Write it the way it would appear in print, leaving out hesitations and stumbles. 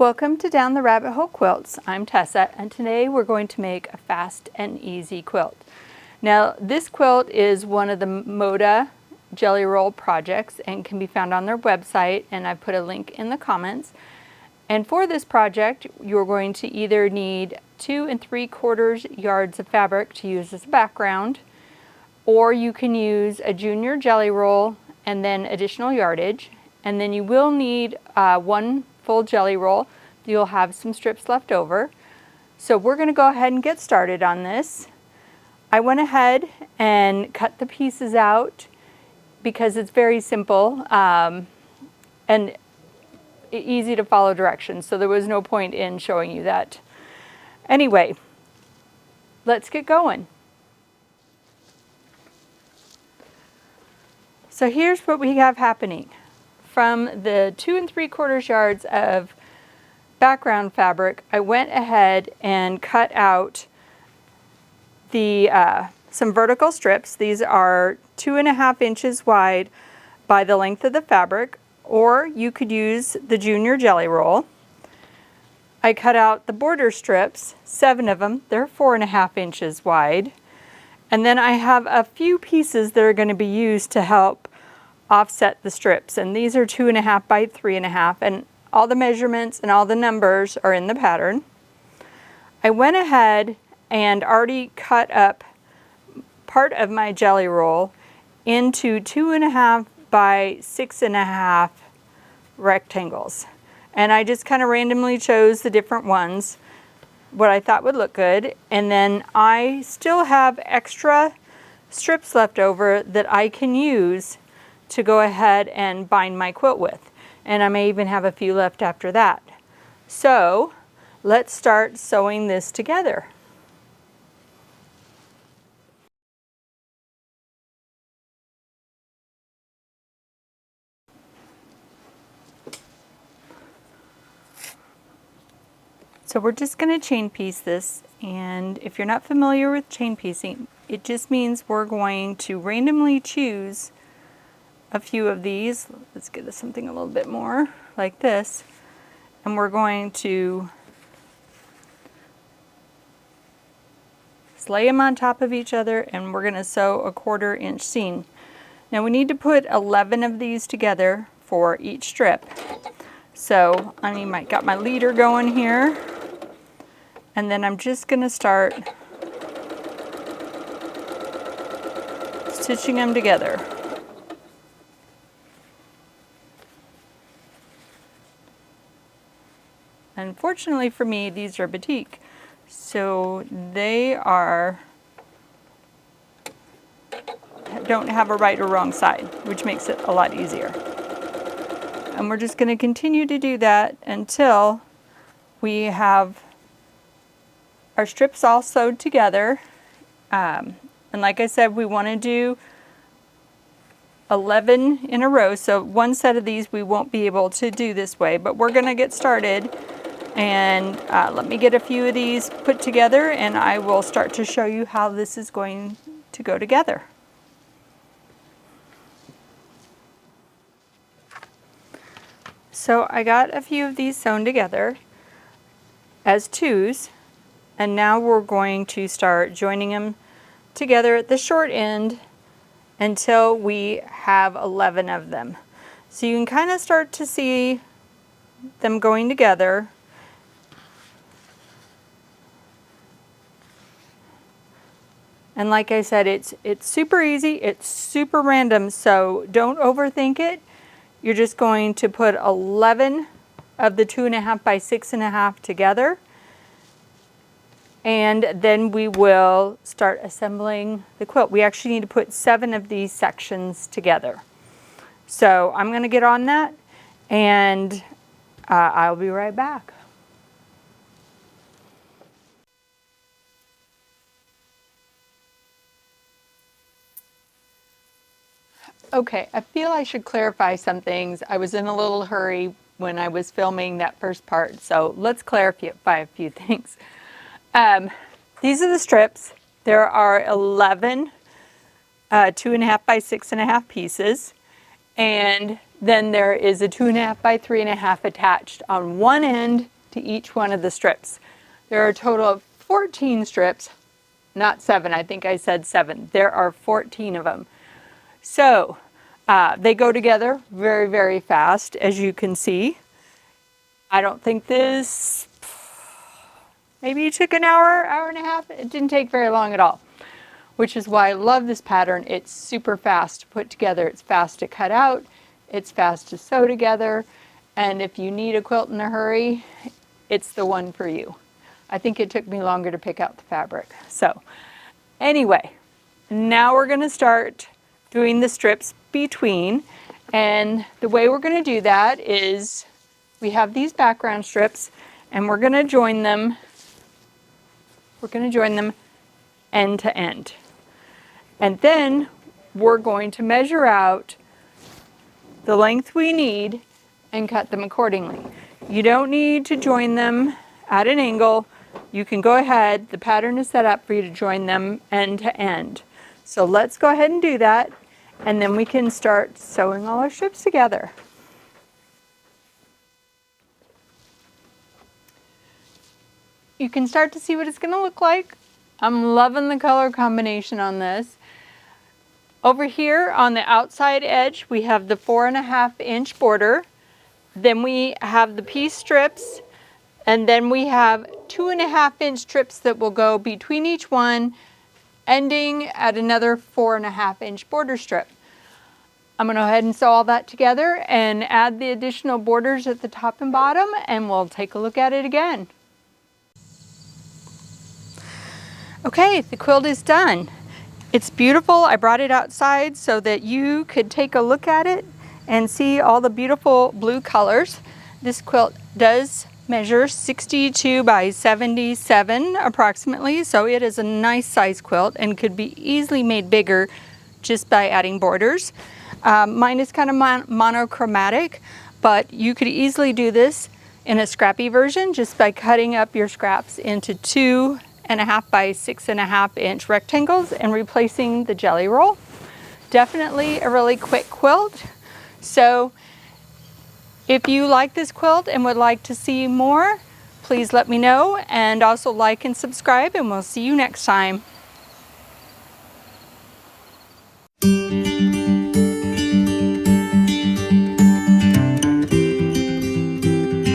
Welcome to Down the Rabbit Hole Quilts. I'm Tessa, and today we're going to make a fast and easy quilt. Now, this quilt is one of the Moda Jelly Roll projects and can be found on their website, and I've put a link in the comments. And for this project, you're going to either need 2 3/4 yards of fabric to use as a background, or you can use a junior jelly roll and then additional yardage. And then you will need 1 full jelly roll. You'll have some strips left over. So we're going to go ahead and get started on this. I went ahead and cut the pieces out because it's very simple and easy to follow directions, so there was no point in showing you that. Anyway, let's get going. So here's what we have happening. From the 2 3/4 yards of background fabric, I went ahead and cut out the some vertical strips. These are 2.5 inches wide by the length of the fabric, or you could use the junior jelly roll. I cut out the border strips, 7 of them. They're 4.5 inches wide. And then I have a few pieces that are going to be used to help offset the strips, and these are 2.5 by 3.5, and all the measurements and all the numbers are in the pattern. I went ahead and already cut up part of my jelly roll into 2.5 by 6.5 rectangles, and I just kind of randomly chose the different ones, what I thought would look good. And then I still have extra strips left over that I can use to go ahead and bind my quilt with, and I may even have a few left after that. So let's start sewing this together. So we're just going to chain piece this, and if you're not familiar with chain piecing, it just means we're going to randomly choose a few of these. Let's get us something a little bit more like this, and we're going to lay them on top of each other, and we're going to sew a 1/4 inch seam. Now we need to put 11 of these together for each strip. So I got my leader going here, and then I'm just going to start stitching them together. Unfortunately for me, these are batik, so they don't have a right or wrong side, which makes it a lot easier. And we're just going to continue to do that until we have our strips all sewed together. And like I said, we want to do 11 in a row, so one set of these we won't be able to do this way, but we're going to get started. And let me get a few of these put together, and I will start to show you how this is going to go together. So I got a few of these sewn together as 2s, and now we're going to start joining them together at the short end until we have 11 of them. So you can kind of start to see them going together. And like I said, it's super easy, it's super random, so don't overthink it. You're just going to put 11 of the 2.5 by 6.5 together, and then we will start assembling the quilt. We actually need to put 7 of these sections together. So I'm going to get on that, and I'll be right back. Okay, I feel I should clarify some things. I was in a little hurry when I was filming that first part, so let's clarify a few things. These are the strips. There are 11 2.5 by 6.5 pieces, And then there is a 2.5 by 3.5 attached on one end to each one of the strips. There are a total of 14 strips, not 7. I think I said 7. There are 14 of them. So they go together very, very fast, as you can see. I don't think this, maybe it took an hour, hour and a half. It didn't take very long at all, which is why I love this pattern. It's super fast to put together. It's fast to cut out. It's fast to sew together. And if you need a quilt in a hurry, it's the one for you. I think it took me longer to pick out the fabric. So anyway, now we're going to start doing the strips between. And the way we're going to do that is we have these background strips and we're going to join them. We're going to join them end to end. And then we're going to measure out the length we need and cut them accordingly. You don't need to join them at an angle. You can go ahead, the pattern is set up for you to join them end to end. So let's go ahead and do that, and then we can start sewing all our strips together. You can start to see what it's going to look like. I'm loving the color combination on this. Over here on the outside edge, we have the 4.5 inch border. Then we have the piece strips, and then we have 2.5 inch strips that will go between each one, ending at another 4.5 inch border strip. I'm going to go ahead and sew all that together and add the additional borders at the top and bottom, and we'll take a look at it again. Okay, the quilt is done. It's beautiful. I brought it outside so that you could take a look at it and see all the beautiful blue colors. This quilt does measure 62 by 77 approximately, so it is a nice size quilt and could be easily made bigger just by adding borders. Mine is kind of monochromatic, but you could easily do this in a scrappy version just by cutting up your scraps into 2.5 by 6.5 inch rectangles and replacing the jelly roll. Definitely a really quick quilt. So if you like this quilt and would like to see more, please let me know, and also like and subscribe, and we'll see you next time.